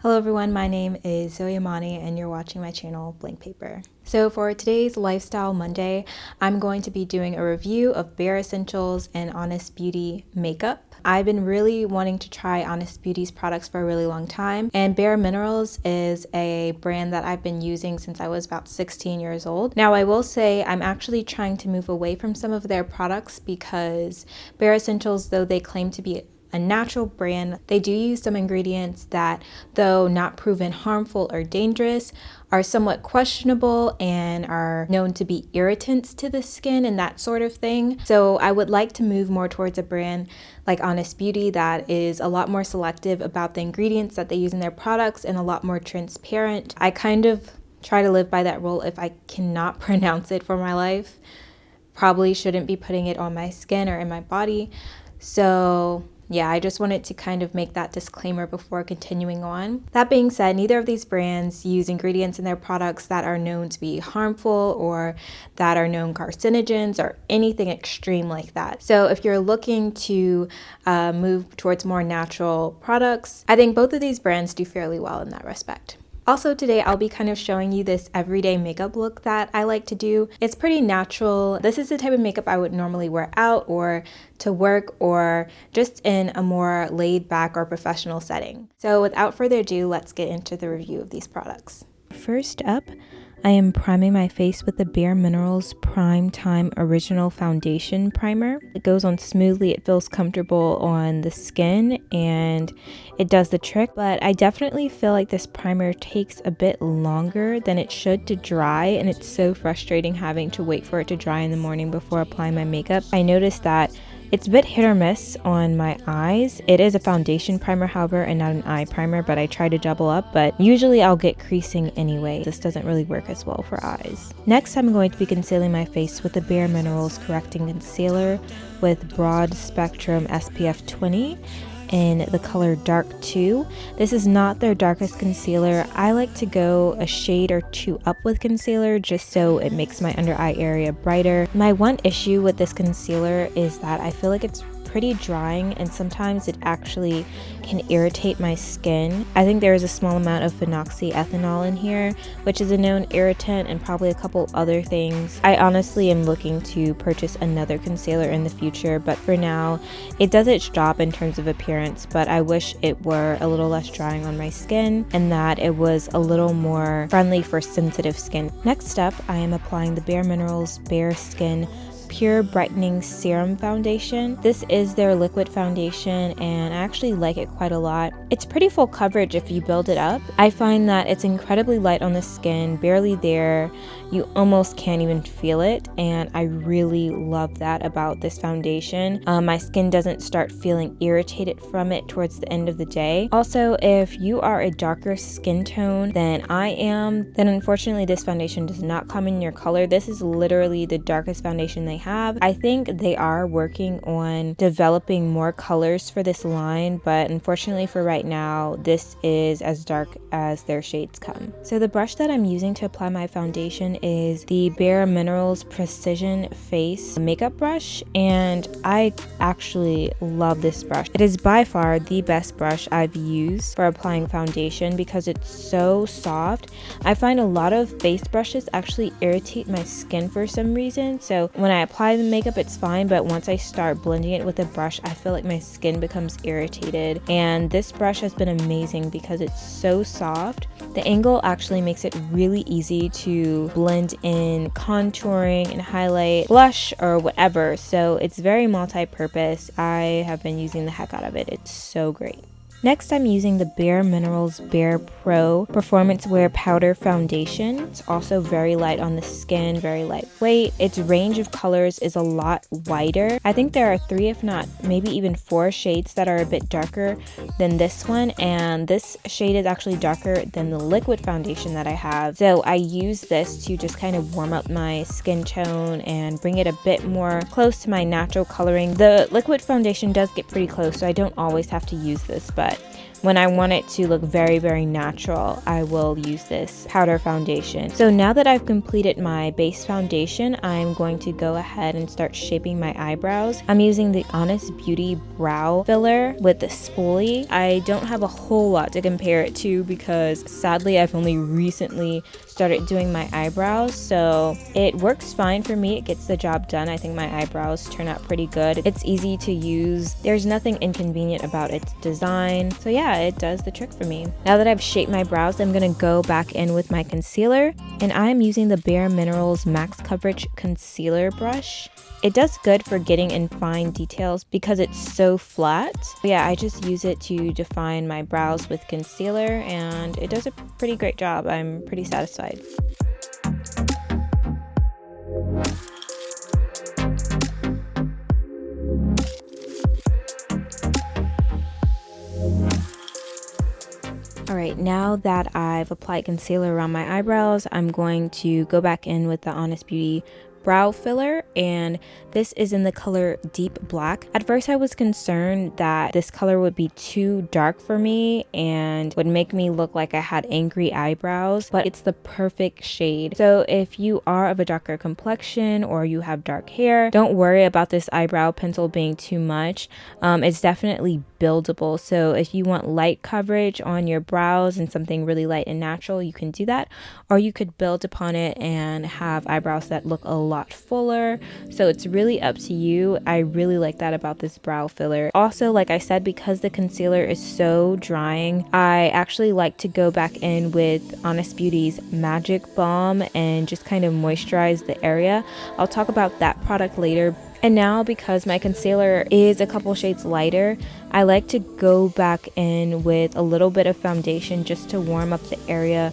Hello everyone, my name is Imani and you're watching my channel Blank Paper. So for today's Lifestyle Monday, I'm going to be doing a review of Bare Essentials and Honest Beauty makeup. I've been really wanting to try Honest Beauty's products for a really long time, and bareMINERALS is a brand that I've been using since I was about 16 years old. Now I will say I'm actually trying to move away from some of their products because Bare Essentials, though they claim to be a natural brand, they do use some ingredients that, though not proven harmful or dangerous, are somewhat questionable and are known to be irritants to the skin and that sort of thing. So I would like to move more towards a brand like Honest Beauty that is a lot more selective about the ingredients that they use in their products and a lot more transparent. I kind of try to live by that rule. If I cannot pronounce it for my life, probably shouldn't be putting it on my skin or in my body. So yeah, I just wanted to kind of make that disclaimer before continuing on. That being said, neither of these brands use ingredients in their products that are known to be harmful or that are known carcinogens or anything extreme like that. So if you're looking to move towards more natural products, I think both of these brands do fairly well in that respect. Also today, I'll be kind of showing you this everyday makeup look that I like to do. It's pretty natural. This is the type of makeup I would normally wear out or to work or just in a more laid back or professional setting. So without further ado, let's get into the review of these products. First up, I am priming my face with the bareMINERALS Prime Time Original Foundation Primer. It goes on smoothly, it feels comfortable on the skin, and it does the trick. But I definitely feel like this primer takes a bit longer than it should to dry, and it's so frustrating having to wait for it to dry in the morning before applying my makeup. I noticed that it's a bit hit or miss on my eyes. It is a foundation primer, however, and not an eye primer, but I try to double up, but usually I'll get creasing anyway. This doesn't really work as well for eyes. Next, I'm going to be concealing my face with the bareMINERALS Correcting Concealer with Broad Spectrum SPF 20 in the color Dark 2. This is not their darkest concealer. I like to go a shade or two up with concealer just so it makes my under eye area brighter. My one issue with this concealer is that I feel like it's pretty drying and sometimes it actually can irritate my skin. I think there is a small amount of phenoxyethanol in here, which is a known irritant, and probably a couple other things. I honestly am looking to purchase another concealer in the future, but for now it does its job in terms of appearance, but I wish it were a little less drying on my skin and that it was a little more friendly for sensitive skin. Next up, I am applying the bareMINERALS Bare Skin Pure Brightening Serum Foundation. This is their liquid foundation and I actually like it quite a lot. It's pretty full coverage if you build it up. I find that it's incredibly light on the skin, barely there. You almost can't even feel it, and I really love that about this foundation. My skin doesn't start feeling irritated from it towards the end of the day. Also, if you are a darker skin tone than I am, then unfortunately this foundation does not come in your color. This is literally the darkest foundation they have. I think they are working on developing more colors for this line, but unfortunately for right now, this is as dark as their shades come. So the brush that I'm using to apply my foundation is the bareMINERALS Precision Face makeup brush, and I actually love this brush. It is by far the best brush I've used for applying foundation because it's so soft. I find a lot of face brushes actually irritate my skin for some reason, so when I apply the makeup it's fine, but once I start blending it with a brush I feel like my skin becomes irritated, and this brush has been amazing because it's so soft. The angle actually makes it really easy to blend in contouring and highlight, blush, or whatever, so it's very multi-purpose. I have been using the heck out of it. It's so great. Next, I'm using the bareMINERALS Bare Pro Performance Wear Powder Foundation. It's also very light on the skin, very lightweight. Its range of colors is a lot wider. I think there are 3, if not maybe even 4 shades that are a bit darker than this one, and this shade is actually darker than the liquid foundation that I have. So I use this to just kind of warm up my skin tone and bring it a bit more close to my natural coloring. The liquid foundation does get pretty close, so I don't always have to use this, but when I want it to look very, very natural, I will use this powder foundation. So now that I've completed my base foundation, I'm going to go ahead and start shaping my eyebrows. I'm using the Honest Beauty brow filler with the spoolie. I don't have a whole lot to compare it to because sadly I've only recently started doing my eyebrows, so it works fine for me. It gets the job done. I think my eyebrows turn out pretty good. It's easy to use. There's nothing inconvenient about its design. So yeah, it does the trick for me. Now that I've shaped my brows, I'm gonna go back in with my concealer, and I'm using the bareMINERALS Max Coverage Concealer Brush. It does good for getting in fine details because it's so flat. But yeah, I just use it to define my brows with concealer, and it does a pretty great job. I'm pretty satisfied. Alright, now that I've applied concealer around my eyebrows, I'm going to go back in with the Honest Beauty brow filler, and this is in the color Deep Black. At first I was concerned that this color would be too dark for me and would make me look like I had angry eyebrows, but it's the perfect shade. So if you are of a darker complexion or you have dark hair, don't worry about this eyebrow pencil being too much. It's definitely buildable, so if you want light coverage on your brows and something really light and natural, you can do that, or you could build upon it and have eyebrows that look a lot fuller. So it's really up to you. I really like that about this brow filler. Also, like I said, because the concealer is so drying, I actually like to go back in with Honest Beauty's Magic Balm and just kind of moisturize the area. I'll talk about that product later. And now, because my concealer is a couple shades lighter, I like to go back in with a little bit of foundation just to warm up the area.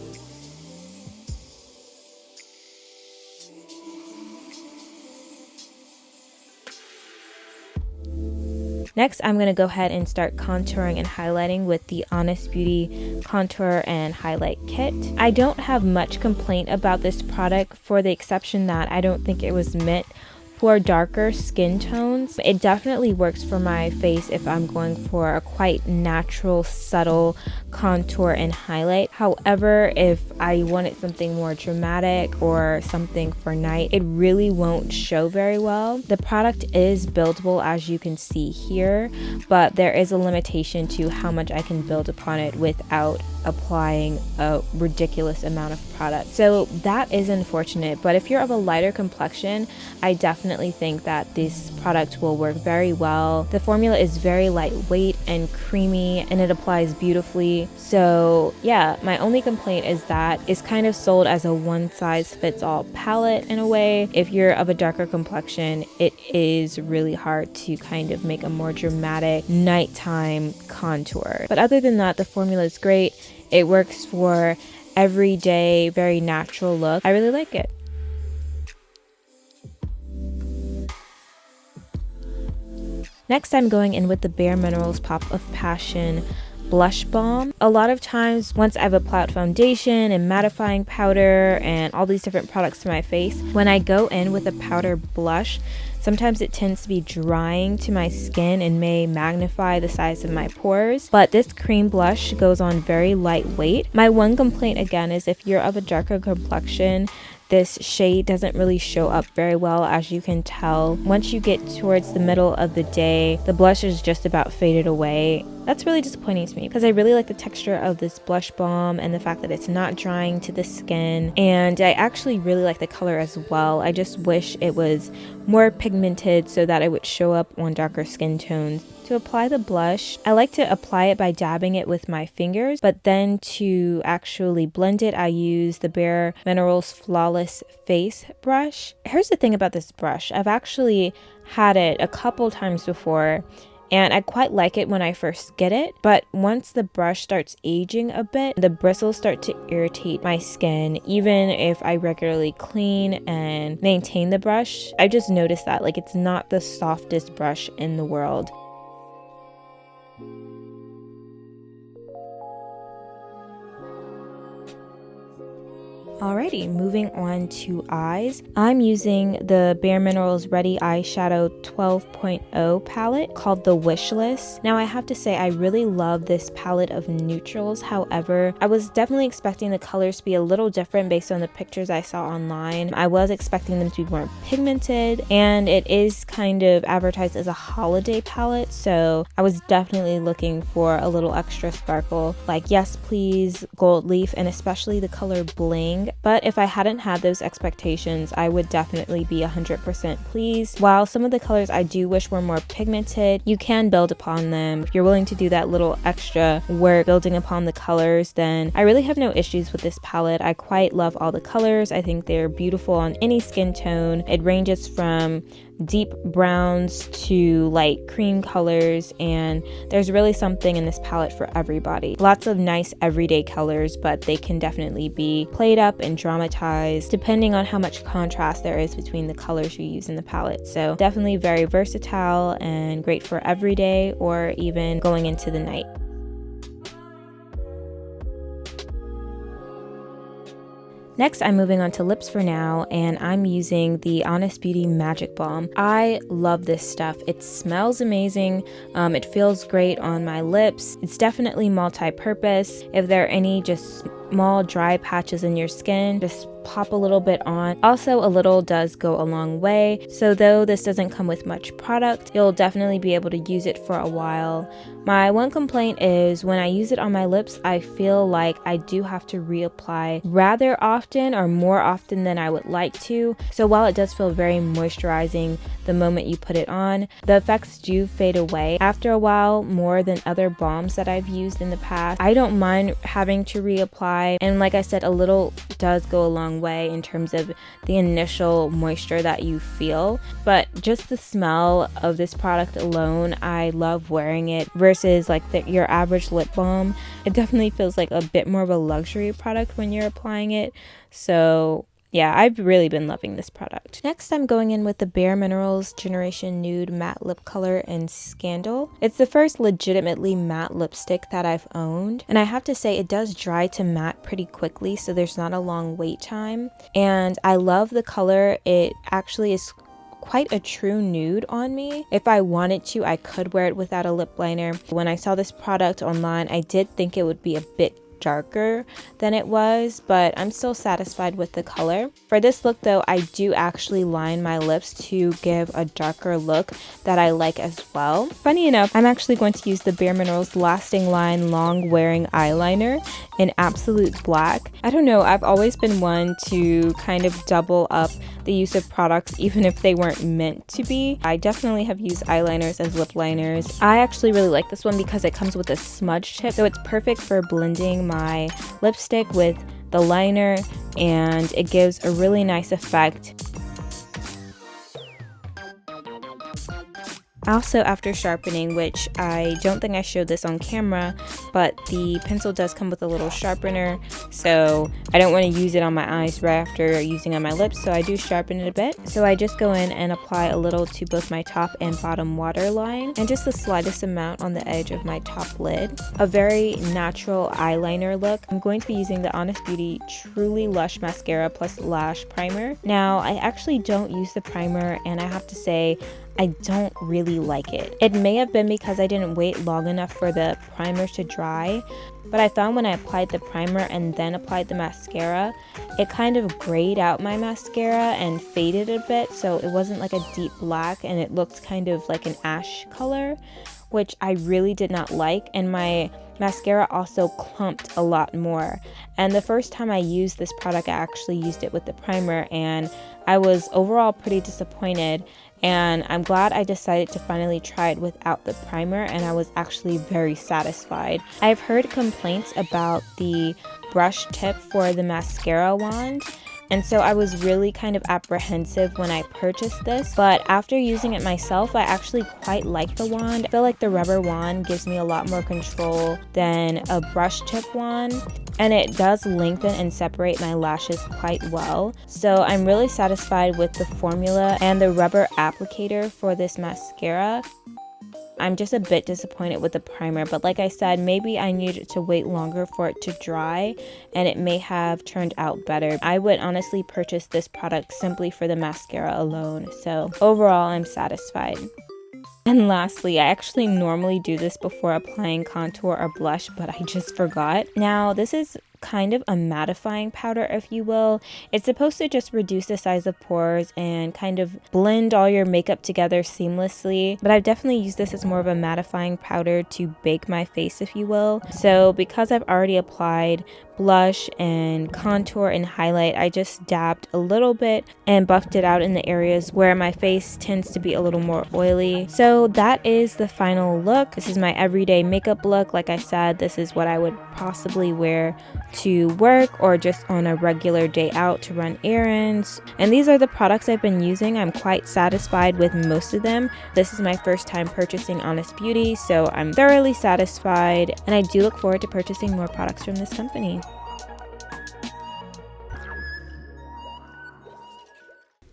Next, I'm going to go ahead and start contouring and highlighting with the Honest Beauty Contour and Highlight Kit. I don't have much complaint about this product, for the exception that I don't think it was meant for darker skin tones. It definitely works for my face if I'm going for a quite natural, subtle contour and highlight. However, if I wanted something more dramatic or something for night, it really won't show very well. The product is buildable, as you can see here, but there is a limitation to how much I can build upon it without applying a ridiculous amount of product. So that is unfortunate, but if you're of a lighter complexion, I definitely think that this product will work very well. The formula is very lightweight and creamy, and it applies beautifully. So yeah, my only complaint is that it's kind of sold as a one-size-fits-all palette in a way. If you're of a darker complexion, it is really hard to kind of make a more dramatic nighttime contour. But other than that, the formula is great. It works for everyday, very natural look. I really like it. Next, I'm going in with the bareMINERALS Pop of Passion Blush Balm. A lot of times, once I've applied foundation and mattifying powder and all these different products to my face, when I go in with a powder blush, sometimes it tends to be drying to my skin and may magnify the size of my pores, but this cream blush goes on very lightweight. My one complaint again is if you're of a darker complexion, this shade doesn't really show up very well, as you can tell. Once you get towards the middle of the day, the blush is just about faded away. That's really disappointing to me because I really like the texture of this blush balm and the fact that it's not drying to the skin, and I actually really like the color as well. I just wish it was more pigmented so that it would show up on darker skin tones. To apply the blush, I like to apply it by dabbing it with my fingers, but then to actually blend it, I use the bareMINERALS Flawless Face Brush. Here's the thing about this brush. I've actually had it a couple times before, and I quite like it when I first get it, but once the brush starts aging a bit, the bristles start to irritate my skin. Even if I regularly clean and maintain the brush, I just noticed that it's not the softest brush in the world. Alrighty, moving on to eyes. I'm using the bareMINERALS Ready Eyeshadow 12.0 palette called the Wish List. Now I have to say I really love this palette of neutrals. However, I was definitely expecting the colors to be a little different based on the pictures I saw online. I was expecting them to be more pigmented, and it is kind of advertised as a holiday palette, so I was definitely looking for a little extra sparkle. Like, yes please, gold leaf, and especially the color Bling. But if I hadn't had those expectations, I would definitely be 100% pleased. While some of the colors I do wish were more pigmented, you can build upon them. If you're willing to do that little extra work building upon the colors, then I really have no issues with this palette. I quite love all the colors. I think they're beautiful on any skin tone. It ranges from deep browns to light cream colors, and there's really something in this palette for everybody. Lots of nice everyday colors, but they can definitely be played up and dramatized depending on how much contrast there is between the colors you use in the palette. So definitely very versatile and great for everyday or even going into the night. Next, I'm moving on to lips for now, and I'm using the Honest Beauty Magic Balm. I love this stuff. It smells amazing. It feels great on my lips. It's definitely multi-purpose. If there are any just small dry patches in your skin, just pop a little bit on. Also, a little does go a long way. So though this doesn't come with much product, you'll definitely be able to use it for a while. My one complaint is when I use it on my lips, I feel like I do have to reapply rather often, or more often than I would like to. So while it does feel very moisturizing the moment you put it on, the effects do fade away after a while, more than other balms that I've used in the past. I don't mind having to reapply, and like I said, a little does go a long way in terms of the initial moisture that you feel. But just the smell of this product alone, I love wearing it versus like your average lip balm. It definitely feels like a bit more of a luxury product when you're applying it. So yeah, I've really been loving this product. Next, I'm going in with the bareMINERALS Generation Nude Matte Lip Color in Scandal. It's the first legitimately matte lipstick that I've owned, and I have to say it does dry to matte pretty quickly, so there's not a long wait time. And I love the color. It actually is quite a true nude on me. If I wanted to, I could wear it without a lip liner. When I saw this product online, I did think it would be a bit darker than it was, but I'm still satisfied with the color. For this look though, I do actually line my lips to give a darker look that I like as well. Funny enough, I'm actually going to use the bareMINERALS Lasting Line Long Wearing Eyeliner in Absolute Black. I don't know, I've always been one to kind of double up the use of products even if they weren't meant to be. I definitely have used eyeliners as lip liners. I actually really like this one because it comes with a smudge tip, so it's perfect for blending my lipstick with the liner, and it gives a really nice effect. Also, after sharpening, which I don't think I showed this on camera, but the pencil does come with a little sharpener, so I don't want to use it on my eyes right after using on my lips, so I do sharpen it a bit. So I just go in and apply a little to both my top and bottom waterline, and just the slightest amount on the edge of my top lid. A very natural eyeliner look. I'm going to be using the Honest Beauty Truly Lush Mascara plus Lash Primer. Now, I actually don't use the primer, and I have to say, I don't really like it. It may have been because I didn't wait long enough for the primer to dry, but I found when I applied the primer and then applied the mascara, it kind of grayed out my mascara and faded a bit, so it wasn't like a deep black, and it looked kind of like an ash color, which I really did not like, and my mascara also clumped a lot more. And the first time I used this product, I actually used it with the primer, and I was overall pretty disappointed. And I'm glad I decided to finally try it without the primer, and I was actually very satisfied. I've heard complaints about the brush tip for the mascara wand, and so I was really kind of apprehensive when I purchased this, but after using it myself, I actually quite like the wand. I feel like the rubber wand gives me a lot more control than a brush tip wand, and it does lengthen and separate my lashes quite well. So I'm really satisfied with the formula and the rubber applicator for this mascara. I'm just a bit disappointed with the primer, but like I said, maybe I needed to wait longer for it to dry and it may have turned out better. I would honestly purchase this product simply for the mascara alone. So overall, I'm satisfied. And lastly, I actually normally do this before applying contour or blush, but I just forgot. Now, this is kind of a mattifying powder, if you will. It's supposed to just reduce the size of pores and kind of blend all your makeup together seamlessly, but I've definitely used this as more of a mattifying powder to bake my face, if you will. So because I've already applied blush and contour and highlight, I just dabbed a little bit and buffed it out in the areas where my face tends to be a little more oily. So that is the final look. This is my everyday makeup look. Like I said, this is what I would possibly wear to work or just on a regular day out to run errands. And these are the products I've been using. I'm quite satisfied with most of them. This is my first time purchasing Honest Beauty, so I'm thoroughly satisfied, and I do look forward to purchasing more products from this company.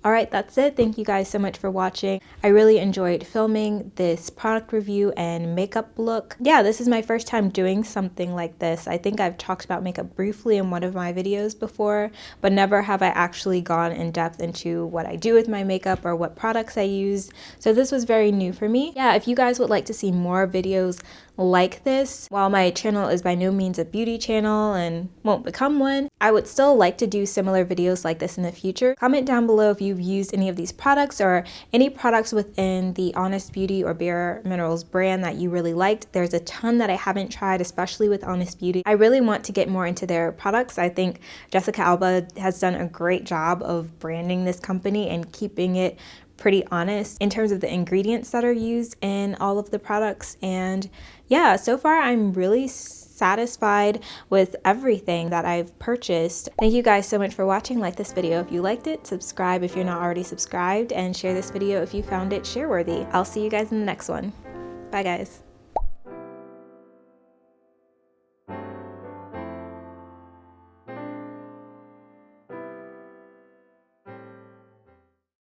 Alright, that's it. Thank you guys so much for watching. I really enjoyed filming this product review and makeup look. Yeah, this is my first time doing something like this. I think I've talked about makeup briefly in one of my videos before, but never have I actually gone in depth into what I do with my makeup or what products I use. So this was very new for me. Yeah, if you guys would like to see more videos like this, while my channel is by no means a beauty channel and won't become one, I would still like to do similar videos like this in the future. Comment down below if you've used any of these products or any products within the Honest Beauty or bareMINERALS brand that you really liked. There's a ton that I haven't tried, especially with Honest Beauty. I really want to get more into their products. I think Jessica Alba has done a great job of branding this company and keeping it pretty honest in terms of the ingredients that are used in all of the products. And yeah, so far I'm really satisfied with everything that I've purchased. Thank you guys so much for watching. Like this video if you liked it, subscribe if you're not already subscribed, and share this video if you found it share worthy. I'll see you guys in the next one. Bye guys.